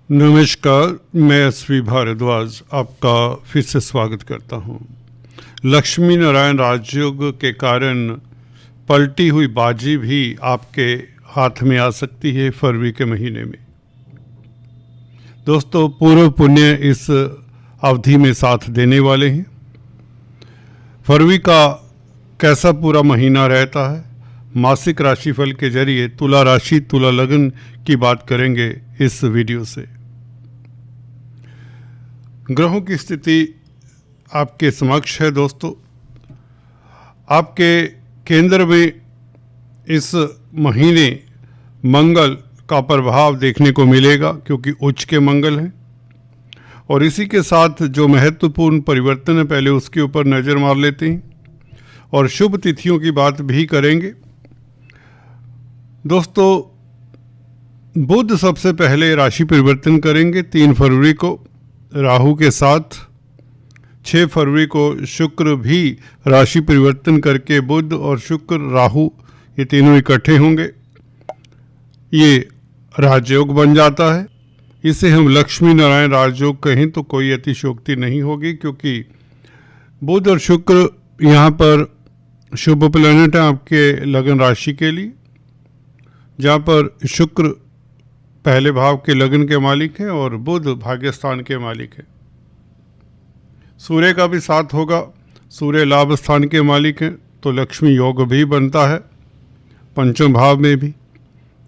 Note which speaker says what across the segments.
Speaker 1: नमस्कार, मैं एसवी भारद्वाज आपका फिर से स्वागत करता हूं। लक्ष्मी नारायण राजयोग के कारण पलटी हुई बाजी भी आपके हाथ में आ सकती है फरवरी के महीने में। दोस्तों, पूर्व पुण्य इस अवधि में साथ देने वाले हैं। फरवरी का कैसा पूरा महीना रहता है, मासिक राशिफल के जरिए तुला राशि तुला लगन की बात करेंगे इस वीडियो से। ग्रहों की स्थिति आपके समक्ष है दोस्तों। आपके केंद्र में इस महीने मंगल का प्रभाव देखने को मिलेगा क्योंकि उच्च के मंगल हैं, और इसी के साथ जो महत्वपूर्ण परिवर्तन है पहले उसके ऊपर नज़र मार लेते हैं और शुभ तिथियों की बात भी करेंगे। दोस्तों, बुध सबसे पहले राशि परिवर्तन करेंगे 3 फरवरी को राहु के साथ। 6 फरवरी को शुक्र भी राशि परिवर्तन करके बुध और शुक्र राहु ये तीनों इकट्ठे होंगे। ये राजयोग बन जाता है। इसे हम लक्ष्मी नारायण राजयोग कहें तो कोई अतिशयोक्ति नहीं होगी, क्योंकि बुध और शुक्र यहाँ पर शुभ प्लैनेट है आपके लगन राशि के लिए, जहाँ पर शुक्र पहले भाव के लगन के मालिक है और बुध भाग्यस्थान के मालिक है। सूर्य का भी साथ होगा, सूर्य लाभ स्थान के मालिक हैं, तो लक्ष्मी योग भी बनता है पंचम भाव में भी।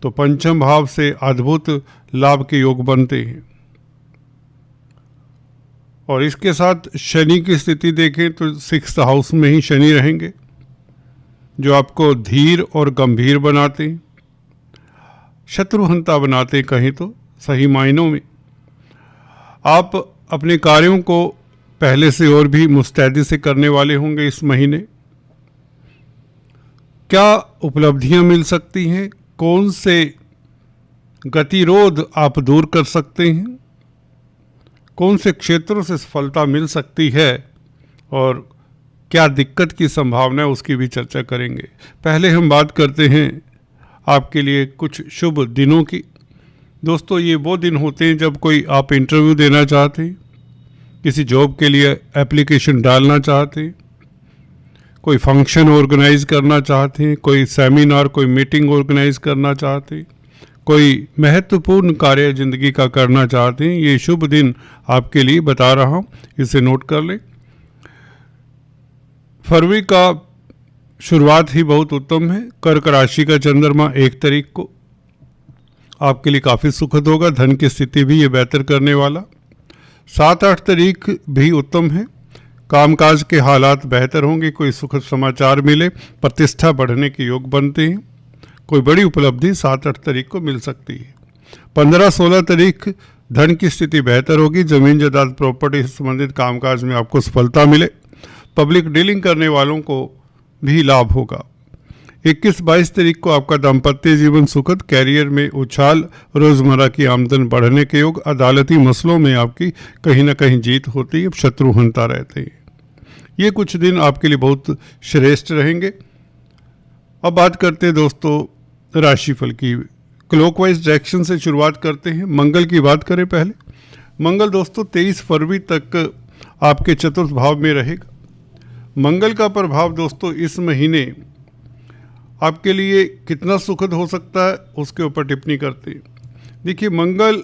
Speaker 1: तो पंचम भाव से अद्भुत लाभ के योग बनते हैं। और इसके साथ शनि की स्थिति देखें तो 6th हाउस में ही शनि रहेंगे, जो आपको धीर और गंभीर बनाते हैं, शत्रुहंता बनाते कहें तो सही मायनों में। आप अपने कार्यों को पहले से और भी मुस्तैदी से करने वाले होंगे इस महीने। क्या उपलब्धियां मिल सकती हैं, कौन से गतिरोध आप दूर कर सकते हैं, कौन से क्षेत्रों से सफलता मिल सकती है और क्या दिक्कत की संभावना है, उसकी भी चर्चा करेंगे। पहले हम बात करते हैं आपके लिए कुछ शुभ दिनों की। दोस्तों, ये वो दिन होते हैं जब कोई आप इंटरव्यू देना चाहते हैं, किसी जॉब के लिए एप्लीकेशन डालना चाहते हैं, कोई फंक्शन ऑर्गेनाइज करना चाहते हैं, कोई सेमिनार कोई मीटिंग ऑर्गेनाइज करना चाहते हैं, कोई महत्वपूर्ण कार्य जिंदगी का करना चाहते हैं। ये शुभ दिन आपके लिए बता रहा हूँ, इसे नोट कर लें। फरवरी का शुरुआत ही बहुत उत्तम है। कर्क राशि का चंद्रमा 1 तारीख को आपके लिए काफ़ी सुखद होगा, धन की स्थिति भी ये बेहतर करने वाला। 7-8 तारीख भी उत्तम है, कामकाज के हालात बेहतर होंगे, कोई सुखद समाचार मिले, प्रतिष्ठा बढ़ने के योग बनते हैं, कोई बड़ी उपलब्धि 7-8 तारीख को मिल सकती है। 15-16 तारीख धन की स्थिति बेहतर होगी, जमीन जायदाद प्रॉपर्टी से संबंधित कामकाज में आपको सफलता मिले, पब्लिक डीलिंग करने वालों को भी लाभ होगा। 21-22 तारीख को आपका दाम्पत्य जीवन सुखद, कैरियर में उछाल, रोजमर्रा की आमदन बढ़ने के योग, अदालती मसलों में आपकी कहीं ना कहीं जीत होती है, शत्रुहंता रहते हैं। ये कुछ दिन आपके लिए बहुत श्रेष्ठ रहेंगे। अब बात करते हैं दोस्तों राशिफल की। क्लॉकवाइज डायरेक्शन से शुरुआत करते हैं। मंगल की बात करें पहले। मंगल दोस्तों 23 फरवरी तक आपके चतुर्थ भाव में रहेगा। मंगल का प्रभाव दोस्तों इस महीने आपके लिए कितना सुखद हो सकता है उसके ऊपर टिप्पणी करते हैं। देखिए, मंगल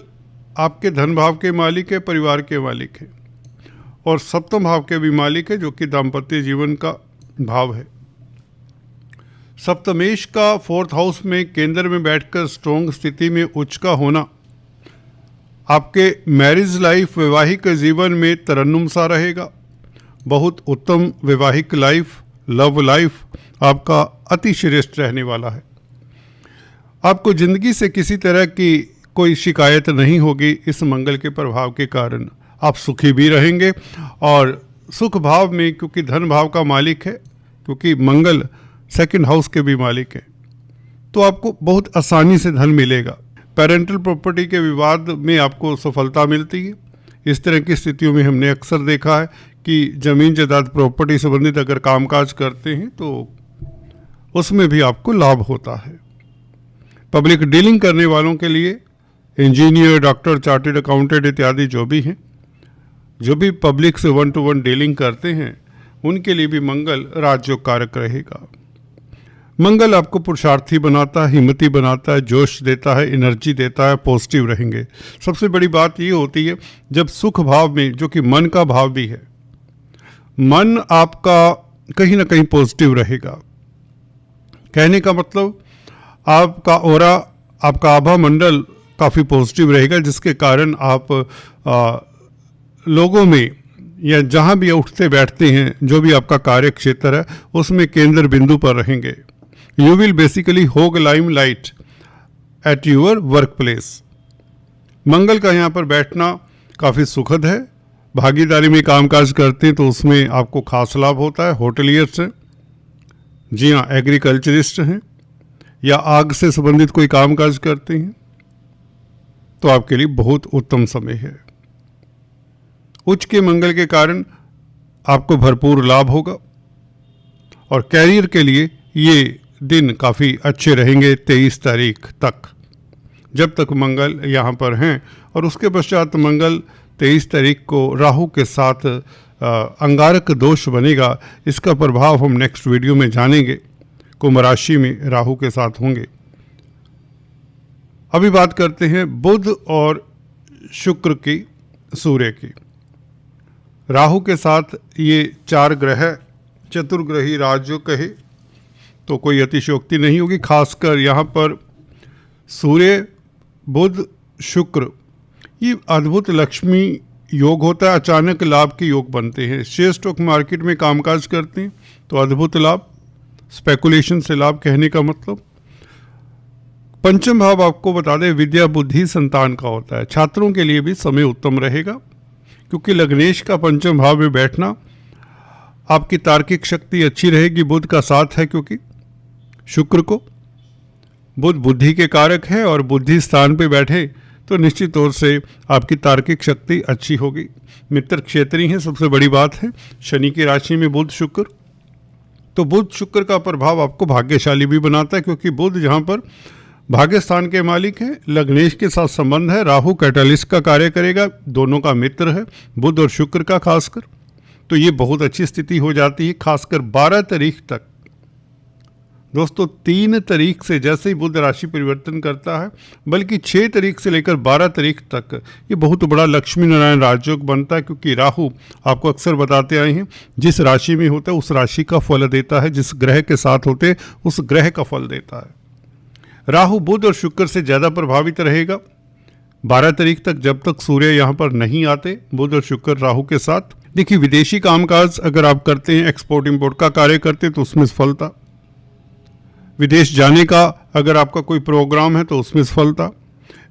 Speaker 1: आपके धन भाव के मालिक है, परिवार के मालिक है, और सप्तम भाव के भी मालिक है, जो कि दाम्पत्य जीवन का भाव है। सप्तमेश का 4th हाउस में केंद्र में बैठकर स्ट्रॉन्ग स्थिति में उच्च का होना आपके मैरिज लाइफ, वैवाहिक जीवन में तरन्नुम सा रहेगा। बहुत उत्तम वैवाहिक लाइफ, लव लाइफ आपका अति श्रेष्ठ रहने वाला है। आपको जिंदगी से किसी तरह की कोई शिकायत नहीं होगी इस मंगल के प्रभाव के कारण। आप सुखी भी रहेंगे, और सुख भाव में क्योंकि धन भाव का मालिक है, क्योंकि मंगल 2nd हाउस के भी मालिक है, तो आपको बहुत आसानी से धन मिलेगा। पेरेंटल प्रॉपर्टी के विवाद में आपको सफलता मिलती है। इस तरह की स्थितियों में हमने अक्सर देखा है कि जमीन जायदाद प्रॉपर्टी संबंधित अगर कामकाज करते हैं तो उसमें भी आपको लाभ होता है। पब्लिक डीलिंग करने वालों के लिए इंजीनियर, डॉक्टर, चार्टेड अकाउंटेंट इत्यादि जो भी पब्लिक से 1 to 1 डीलिंग करते हैं, उनके लिए भी मंगल राजयोग कारक रहेगा। मंगल आपको पुरुषार्थी बनाता है, हिम्मती बनाता है, जोश देता है, एनर्जी देता है, पॉजिटिव रहेंगे। सबसे बड़ी बात ये होती है जब सुख भाव में, जो कि मन का भाव भी है, मन आपका कहीं ना कहीं पॉजिटिव रहेगा। कहने का मतलब आपका ऑरा, आपका आभा मंडल काफ़ी पॉजिटिव रहेगा, जिसके कारण आप लोगों में या जहाँ भी उठते बैठते हैं, जो भी आपका कार्य क्षेत्र है, उसमें केंद्र बिंदु पर रहेंगे। You will basically hog limelight at your workplace. मंगल का यहाँ पर बैठना काफ़ी सुखद है। भागीदारी में कामकाज करते हैं तो उसमें आपको खास लाभ होता है। होटलियर्स हैं, जी हाँ, एग्रीकल्चरिस्ट हैं, या आग से संबंधित कोई कामकाज करते हैं तो आपके लिए बहुत उत्तम समय है। उच्च के मंगल के कारण आपको भरपूर लाभ होगा और कैरियर के लिए ये दिन काफ़ी अच्छे रहेंगे 23 तारीख तक, जब तक मंगल यहाँ पर हैं। और उसके पश्चात मंगल 23 तारीख को राहु के साथ अंगारक दोष बनेगा। इसका प्रभाव हम नेक्स्ट वीडियो में जानेंगे। कुंभ राशि में राहु के साथ होंगे। अभी बात करते हैं बुध और शुक्र की, सूर्य की। राहु के साथ ये 4 ग्रह चतुर्ग्रही राजयोग कहे तो कोई अतिशयोक्ति नहीं होगी। खासकर यहाँ पर सूर्य, बुध, शुक्र, ये अद्भुत लक्ष्मी योग होता है। अचानक लाभ के योग बनते हैं। शेयर स्टॉक मार्केट में कामकाज करते हैं तो अद्भुत लाभ, स्पेकुलेशन से लाभ। कहने का मतलब पंचम भाव आपको बता दें विद्या, बुद्धि, संतान का होता है। छात्रों के लिए भी समय उत्तम रहेगा, क्योंकि लग्नेश का पंचम भाव में बैठना आपकी तार्किक शक्ति अच्छी रहेगी। बुध का साथ है, क्योंकि शुक्र को बुध बुद्धि के कारक है और बुद्धि स्थान पे बैठे तो निश्चित तौर से आपकी तार्किक शक्ति अच्छी होगी। मित्र क्षेत्रीय हैं, सबसे बड़ी बात है। शनि की राशि में बुध शुक्र, तो बुध शुक्र का प्रभाव आपको भाग्यशाली भी बनाता है, क्योंकि बुध जहाँ पर भाग्य स्थान के मालिक है, लग्नेश के साथ संबंध है। राहु कैटलिस्ट का कार्य करेगा, दोनों का मित्र है बुध और शुक्र का खासकर, तो ये बहुत अच्छी स्थिति हो जाती है। खासकर 12 तारीख तक दोस्तों, 3 तारीख से जैसे ही बुध राशि परिवर्तन करता है, बल्कि 6 तारीख से लेकर 12 तारीख तक ये बहुत बड़ा लक्ष्मी नारायण राजयोग बनता है, क्योंकि राहु आपको अक्सर बताते आए हैं जिस राशि में होता है उस राशि का फल देता है, जिस ग्रह के साथ होते हैं उस ग्रह का फल देता है। राहु बुध और शुक्र से ज़्यादा प्रभावित रहेगा 12 तारीख तक, जब तक सूर्य यहाँ पर नहीं आते। बुध और शुक्र राहु के साथ। देखिए, विदेशी कामकाज अगर आप करते हैं, एक्सपोर्ट इंपोर्ट का कार्य करते हैं तो उसमें सफलता। विदेश जाने का अगर आपका कोई प्रोग्राम है तो उसमें सफलता।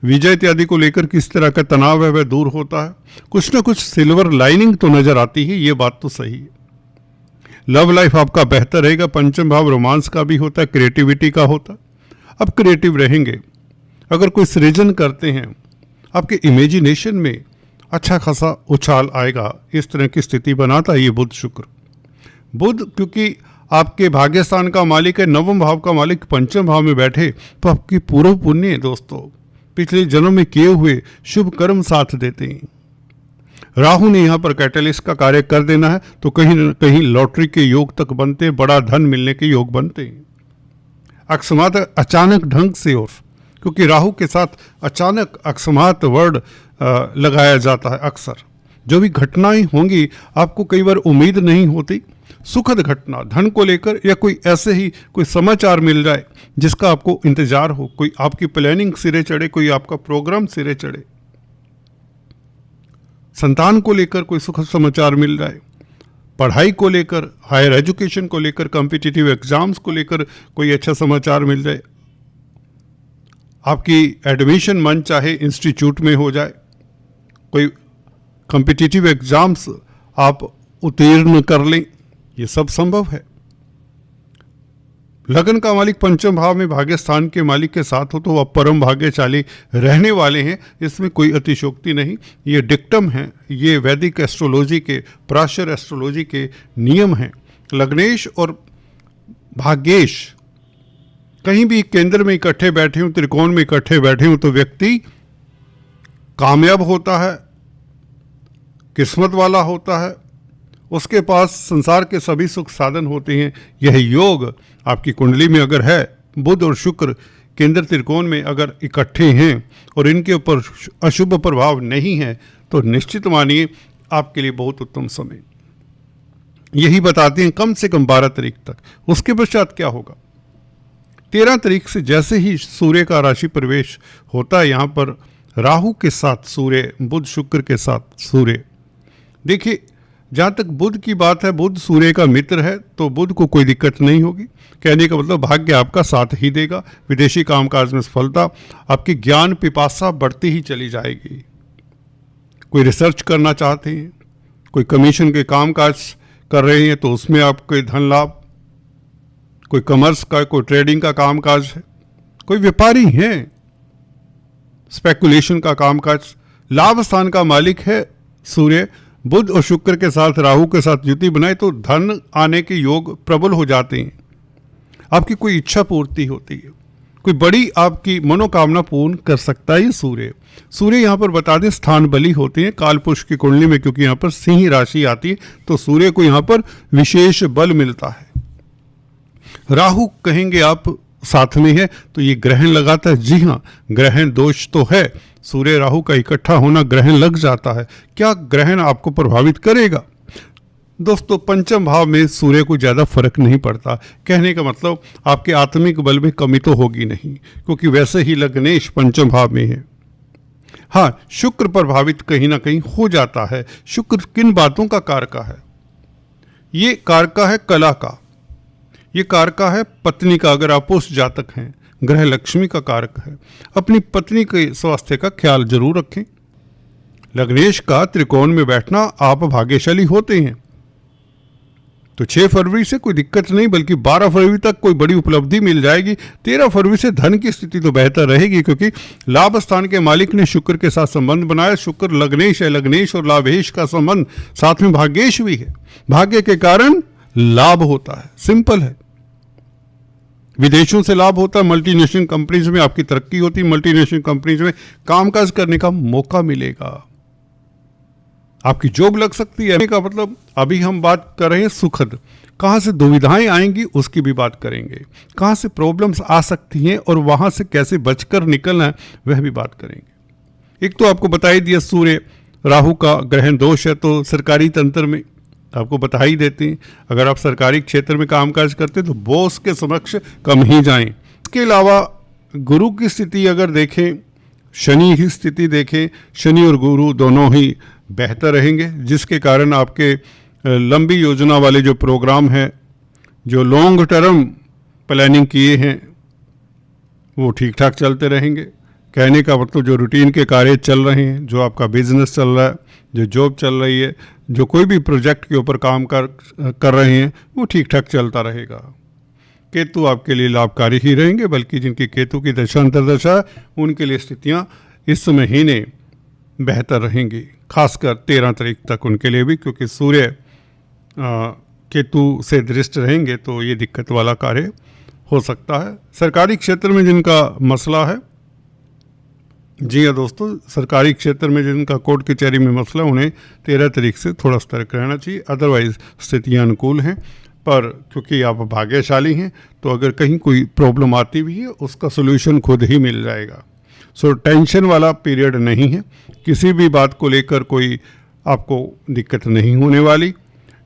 Speaker 1: वीजा इत्यादि को लेकर किस तरह का तनाव है वह दूर होता है। कुछ ना कुछ सिल्वर लाइनिंग तो नजर आती है, ये बात तो सही है। लव लाइफ आपका बेहतर रहेगा। पंचम भाव रोमांस का भी होता है, क्रिएटिविटी का होता है। अब क्रिएटिव रहेंगे। अगर कोई सृजन करते हैं, आपके इमेजिनेशन में अच्छा खासा उछाल आएगा। इस तरह की स्थिति बनाता है ये बुध शुक्र। बुध क्योंकि आपके भाग्यस्थान का मालिक है, नवम भाव का मालिक पंचम भाव में बैठे, तो आपकी पूर्व पुण्य दोस्तों पिछले जन्म में किए हुए शुभ कर्म साथ देते हैं। राहु ने यहाँ पर कैटलिस्ट का कार्य कर देना है तो कहीं न कहीं लॉटरी के योग तक बनते हैं, बड़ा धन मिलने के योग बनते हैं। अकस्मात अचानक ढंग से, और क्योंकि राहु के साथ अचानक अकस्मात वर्ड लगाया जाता है। अक्सर जो भी घटनाएं होंगी आपको कई बार उम्मीद नहीं होती, सुखद घटना धन को लेकर, या कोई ऐसे ही कोई समाचार मिल जाए जिसका आपको इंतजार हो, कोई आपकी प्लानिंग सिरे चढ़े, कोई आपका प्रोग्राम सिरे चढ़े, संतान को लेकर कोई सुखद समाचार मिल जाए, पढ़ाई को लेकर, हायर एजुकेशन को लेकर, कॉम्पिटिटिव एग्जाम्स को लेकर कोई अच्छा समाचार मिल जाए, आपकी एडमिशन मन चाहे इंस्टीट्यूट में हो जाए, कोई कॉम्पिटिटिव एग्जाम्स आप उत्तीर्ण कर लें, ये सब संभव है। लगन का मालिक पंचम भाव में भाग्यस्थान के मालिक के साथ हो तो वह परम भाग्यशाली रहने वाले हैं। इसमें कोई अतिशोक्ति नहीं, ये डिक्टम है, ये वैदिक एस्ट्रोलॉजी के, प्राशर एस्ट्रोलॉजी के नियम हैं। लग्नेश और भाग्येश कहीं भी केंद्र में इकट्ठे बैठे हों, त्रिकोण में इकट्ठे बैठे हों, तो व्यक्ति कामयाब होता है, किस्मत वाला होता है, उसके पास संसार के सभी सुख साधन होते हैं। यह योग आपकी कुंडली में अगर है, बुध और शुक्र केंद्र त्रिकोण में अगर इकट्ठे हैं और इनके ऊपर अशुभ प्रभाव नहीं है, तो निश्चित मानिए आपके लिए बहुत उत्तम समय। यही बताते हैं कम से कम 12 तारीख तक। उसके पश्चात क्या होगा? 13 तारीख से जैसे ही सूर्य का राशि प्रवेश होता है, यहाँ पर राहु के साथ सूर्य, बुध शुक्र के साथ सूर्य। देखिए, जहाँ तक बुध की बात है, बुध सूर्य का मित्र है, तो बुध को कोई दिक्कत नहीं होगी। कहने का मतलब भाग्य आपका साथ ही देगा। विदेशी कामकाज में सफलता, आपकी ज्ञान पिपासा बढ़ती ही चली जाएगी। कोई रिसर्च करना चाहते हैं, कोई कमीशन के कामकाज कर रहे हैं, तो उसमें आपके धन लाभ, कोई कॉमर्स का, कोई ट्रेडिंग का कामकाज है, कोई व्यापारी हैं, स्पेकुलेशन का कामकाज, लाभ स्थान का मालिक है सूर्य। बुध और शुक्र के साथ राहु के साथ युति बनाए तो धन आने के योग प्रबल हो जाते हैं। आपकी कोई इच्छा पूर्ति होती है, कोई बड़ी आपकी मनोकामना पूर्ण कर सकता है सूर्य। सूर्य यहाँ पर बता दें स्थान बली होते हैं कालपुरुष की कुंडली में, क्योंकि यहाँ पर सिंह राशि आती है, तो सूर्य को यहाँ पर विशेष बल मिलता है। राहु कहेंगे आप साथ में है, तो ये ग्रहण लगाता है। जी हाँ, ग्रहण दोष तो है, सूर्य राहु का इकट्ठा होना ग्रहण लग जाता है। क्या ग्रहण आपको प्रभावित करेगा? दोस्तों, पंचम भाव में सूर्य को ज़्यादा फर्क नहीं पड़ता। कहने का मतलब आपके आत्मिक बल में कमी तो होगी नहीं, क्योंकि वैसे ही लग्नेश पंचम भाव में है। हाँ, शुक्र प्रभावित कहीं ना कहीं हो जाता है। शुक्र किन बातों का कारका है? ये कारका है कला का, ये कारका है पत्नी का। अगर आप उस जातक हैं, ग्रह लक्ष्मी का कारक है। अपनी पत्नी के स्वास्थ्य का ख्याल जरूर रखें। लग्नेश का त्रिकोण में बैठना, आप भाग्यशाली होते हैं। तो 6 फरवरी से कोई दिक्कत नहीं, बल्कि 12 फरवरी तक कोई बड़ी उपलब्धि मिल जाएगी। 13 फरवरी से धन की स्थिति तो बेहतर रहेगी, क्योंकि लाभ स्थान के मालिक ने शुक्र के साथ संबंध बनाया। शुक्र लग्नेश है, लग्नेश और लाभेश का संबंध, साथ में भाग्येश भी है। भाग्य के कारण लाभ होता है, सिंपल है। विदेशों से लाभ होता है, मल्टीनेशनल कंपनीज में आपकी तरक्की होती है, मल्टीनेशनल कंपनीज में कामकाज करने का मौका मिलेगा, आपकी जॉब लग सकती है। का मतलब अभी हम बात कर रहे हैं सुखद, कहाँ से दुविधाएं आएंगी उसकी भी बात करेंगे, कहाँ से प्रॉब्लम्स आ सकती हैं और वहाँ से कैसे बचकर निकलना है वह भी बात करेंगे। एक तो आपको बता ही दिया सूर्य राहु का ग्रहण दोष है, तो सरकारी तंत्र में आपको बता ही देते हैं। अगर आप सरकारी क्षेत्र में कामकाज करते हैं तो बॉस के समक्ष कम ही जाएं। इसके अलावा गुरु की स्थिति अगर देखें, शनि की स्थिति देखें, शनि और गुरु दोनों ही बेहतर रहेंगे, जिसके कारण आपके लंबी योजना वाले जो प्रोग्राम हैं, जो लॉन्ग टर्म प्लानिंग किए हैं, वो ठीक ठाक चलते रहेंगे। कहने का मतलब जो रूटीन के कार्य चल रहे हैं, जो आपका बिजनेस चल रहा है, जो जॉब चल रही है, जो कोई भी प्रोजेक्ट के ऊपर काम कर रहे हैं, वो ठीक ठाक चलता रहेगा। केतु आपके लिए लाभकारी ही रहेंगे, बल्कि जिनकी केतु की दशा अंतर्दशा है उनके लिए स्थितियाँ इस महीने बेहतर रहेंगी, खासकर 13 तारीख तक उनके लिए भी, क्योंकि सूर्य केतु से दृष्ट रहेंगे तो ये दिक्कत वाला कार्य हो सकता है। सरकारी क्षेत्र में जिनका मसला है, जी हाँ दोस्तों, सरकारी क्षेत्र में जिनका कोर्ट कचहरी में मसला, उन्हें 13 तारीख से थोड़ा सतर्क रहना चाहिए। अदरवाइज स्थितियाँ अनुकूल हैं, पर क्योंकि आप भाग्यशाली हैं तो अगर कहीं कोई प्रॉब्लम आती भी है उसका सोल्यूशन खुद ही मिल जाएगा। सो टेंशन वाला पीरियड नहीं है, किसी भी बात को लेकर कोई आपको दिक्कत नहीं होने वाली।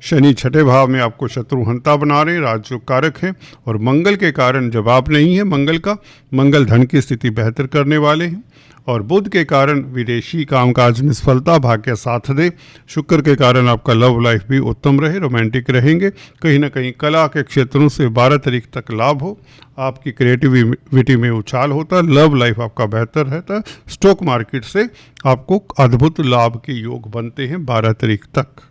Speaker 1: शनि 6ठे भाव में आपको शत्रुहंता बना रहे, राजयोग कारक है, और मंगल के कारण जवाब नहीं है मंगल का। मंगल धन की स्थिति बेहतर करने वाले हैं, और बुध के कारण विदेशी कामकाज में सफलता भाग्य साथ दे। शुक्र के कारण आपका लव लाइफ भी उत्तम रहे, रोमांटिक रहेंगे। कहीं ना कहीं कला के क्षेत्रों से 12 तारीख तक लाभ हो, आपकी क्रिएटिविटी में उछाल होता है, लव लाइफ आपका बेहतर रहता है। स्टॉक मार्केट से आपको अद्भुत लाभ के योग बनते हैं 12 तारीख तक।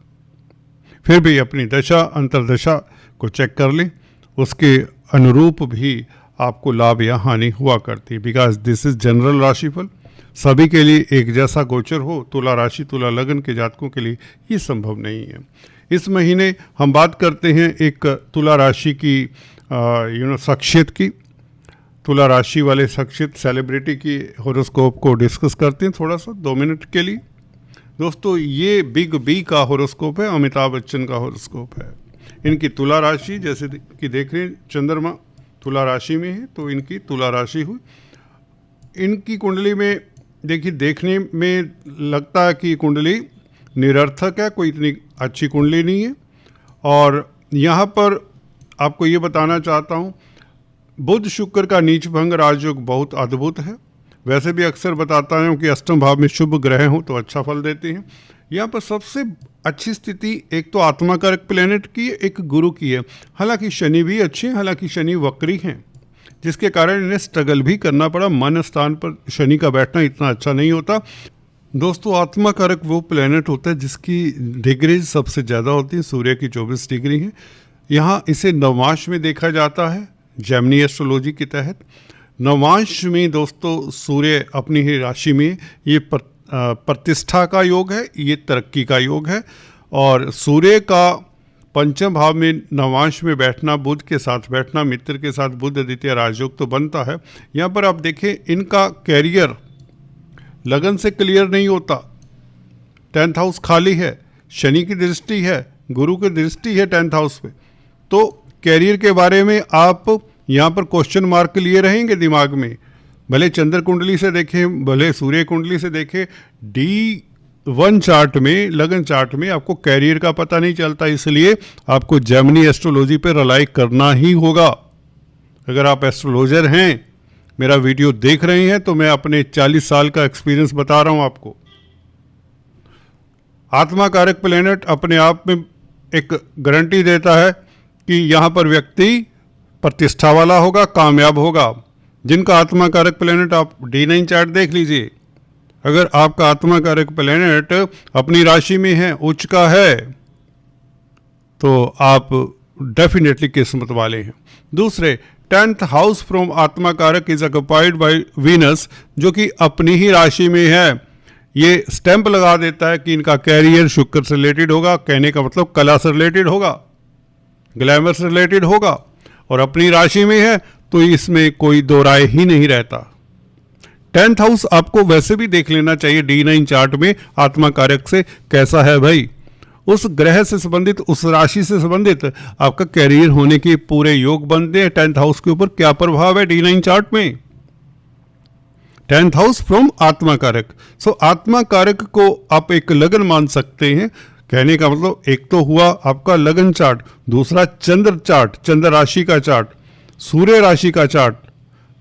Speaker 1: फिर भी अपनी दशा अंतर्दशा को चेक कर लें, उसके अनुरूप भी आपको लाभ या हानि हुआ करती है, बिकॉज दिस इज जनरल राशिफल। सभी के लिए एक जैसा गोचर हो, तुला राशि तुला लग्न के जातकों के लिए ये संभव नहीं है। इस महीने हम बात करते हैं एक तुला राशि की शख्सियत की। तुला राशि वाले शख्सियत सेलिब्रिटी की हॉरोस्कोप को डिस्कस करते हैं थोड़ा सा 2 मिनट के लिए। दोस्तों ये बिग बी का हॉरोस्कोप है, अमिताभ बच्चन का हॉरोस्कोप है। इनकी तुला राशि जैसे कि देख रहे हैं, चंद्रमा तुला राशि में है तो इनकी तुला राशि हुई। इनकी कुंडली में देखिए, देखने में लगता है कि कुंडली निरर्थक है, कोई इतनी अच्छी कुंडली नहीं है। और यहाँ पर आपको ये बताना चाहता हूँ, बुध शुक्र का नीच भंग राजयोग बहुत अद्भुत है। वैसे भी अक्सर बताता हूँ कि अष्टम भाव में शुभ ग्रह हों तो अच्छा फल देते हैं। यहाँ पर सबसे अच्छी स्थिति एक तो आत्मा कारक प्लेनेट की है, एक गुरु की है। हालांकि शनि भी अच्छे हैं, हालांकि शनि वक्री हैं, जिसके कारण इन्हें स्ट्रगल भी करना पड़ा। मन स्थान पर शनि का बैठना इतना अच्छा नहीं होता। दोस्तों आत्मा कारक वो प्लेनेट होता है जिसकी डिग्रीज सबसे ज़्यादा होती है, सूर्य की 24 डिग्री है। यहाँ इसे नवांश में देखा जाता है जेमिनी एस्ट्रोलॉजी के तहत। नवांश में दोस्तों सूर्य अपनी ही राशि में, ये प्रतिष्ठा का योग है, ये तरक्की का योग है। और सूर्य का पंचम भाव में नवांश में बैठना, बुध के साथ बैठना, मित्र के साथ बुध द्वितीय राजयोग तो बनता है। यहाँ पर आप देखें इनका कैरियर लगन से क्लियर नहीं होता। 10th हाउस खाली है, शनि की दृष्टि है, गुरु की दृष्टि है 10th हाउस पे, तो कैरियर के बारे में आप यहाँ पर क्वेश्चन मार्क लिए रहेंगे दिमाग में। भले चंद्र कुंडली से देखें, भले सूर्य कुंडली से देखें, D1 चार्ट में, लगन चार्ट में आपको कैरियर का पता नहीं चलता। इसलिए आपको जेमिनी एस्ट्रोलॉजी पर रिलाई करना ही होगा। अगर आप एस्ट्रोलॉजर हैं, मेरा वीडियो देख रहे हैं, तो मैं अपने 40 साल का एक्सपीरियंस बता रहा हूं आपको। आत्मा कारक प्लेनेट अपने आप में एक गारंटी देता है कि यहाँ पर व्यक्ति प्रतिष्ठा वाला होगा, कामयाब होगा। जिनका आत्मा कारक प्लेनेट, आप D9 चार्ट देख लीजिए, अगर आपका आत्मा कारक प्लेनेट अपनी राशि में है, उच्च का है, तो आप डेफिनेटली किस्मत वाले हैं। दूसरे 10th हाउस फ्रॉम आत्मा कारक इज ऑक्युपाइड बाय वीनस, जो कि अपनी ही राशि में है। ये स्टैंप लगा देता है कि इनका कैरियर शुक्र से रिलेटेड होगा। कहने का मतलब कला से रिलेटेड होगा, ग्लैमर से रिलेटेड होगा, और अपनी राशि में है तो इसमें कोई दो राय ही नहीं रहता। 10th हाउस आपको वैसे भी देख लेना चाहिए D9 चार्ट में आत्मा कारक से कैसा है भाई। उस ग्रह से संबंधित, उस राशि से संबंधित आपका कैरियर होने के पूरे योग बनते हैं। 10th हाउस के ऊपर क्या प्रभाव है D9 चार्ट में। 10th हाउस फ्रॉम आत्मा कारक। सो आत्मा कारक को आप एक लगन मान सकते हैं। कहने का मतलब एक तो हुआ आपका लगन चार्ट, दूसरा चंद्र चार्ट, चंद्र राशि का चार्ट, सूर्य राशि का चार्ट।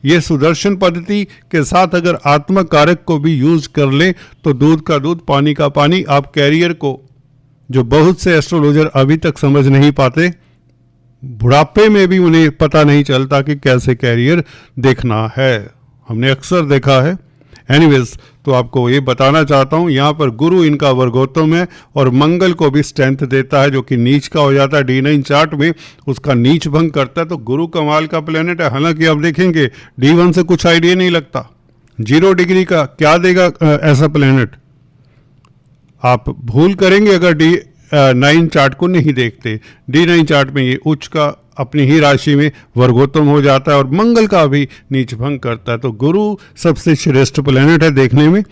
Speaker 1: ये सुदर्शन पद्धति के साथ अगर आत्मा कारक को भी यूज कर ले तो दूध का दूध, पानी का पानी। आप कैरियर को, जो बहुत से एस्ट्रोलॉजर अभी तक समझ नहीं पाते, बुढ़ापे में भी उन्हें पता नहीं चलता कि कैसे कैरियर देखना है। हमने अक्सर देखा है। एनीवेज, तो आपको ये बताना चाहता हूँ, यहाँ पर गुरु इनका वर्गोत्तम है और मंगल को भी स्ट्रेंथ देता है, जो कि नीच का हो जाता है। D9 चार्ट में उसका नीच भंग करता है। तो गुरु कमाल का प्लेनेट है। हालांकि आप देखेंगे D1 से कुछ आइडिया नहीं लगता। 0 डिग्री का क्या देगा ऐसा प्लेनेट, आप भूल करेंगे अगर D9 चार्ट को नहीं देखते। D9 चार्ट में ये उच्च का अपनी ही राशि में वर्गोत्तम हो जाता है और मंगल का भी नीच भंग करता है। तो गुरु सबसे श्रेष्ठ प्लेनेट है देखने में,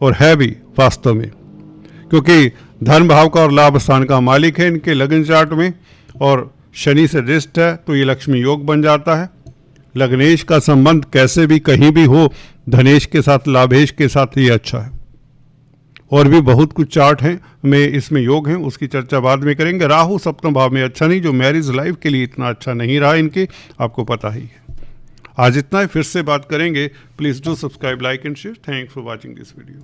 Speaker 1: और है भी वास्तव में, क्योंकि धन भाव का और लाभ स्थान का मालिक है इनके लगन चार्ट में, और शनि से दृष्ट है तो ये लक्ष्मी योग बन जाता है। लग्नेश का संबंध कैसे भी कहीं भी हो, धनेश के साथ, लाभेश के साथ ये अच्छा है। और भी बहुत कुछ चार्ट हैं में इसमें योग हैं, उसकी चर्चा बाद में करेंगे। राहु सप्तम भाव में अच्छा नहीं, जो मैरिज लाइफ के लिए इतना अच्छा नहीं रहा इनके, आपको पता ही है। आज इतना ही, फिर से बात करेंगे। Please do subscribe, like and share. Thanks for watching this video.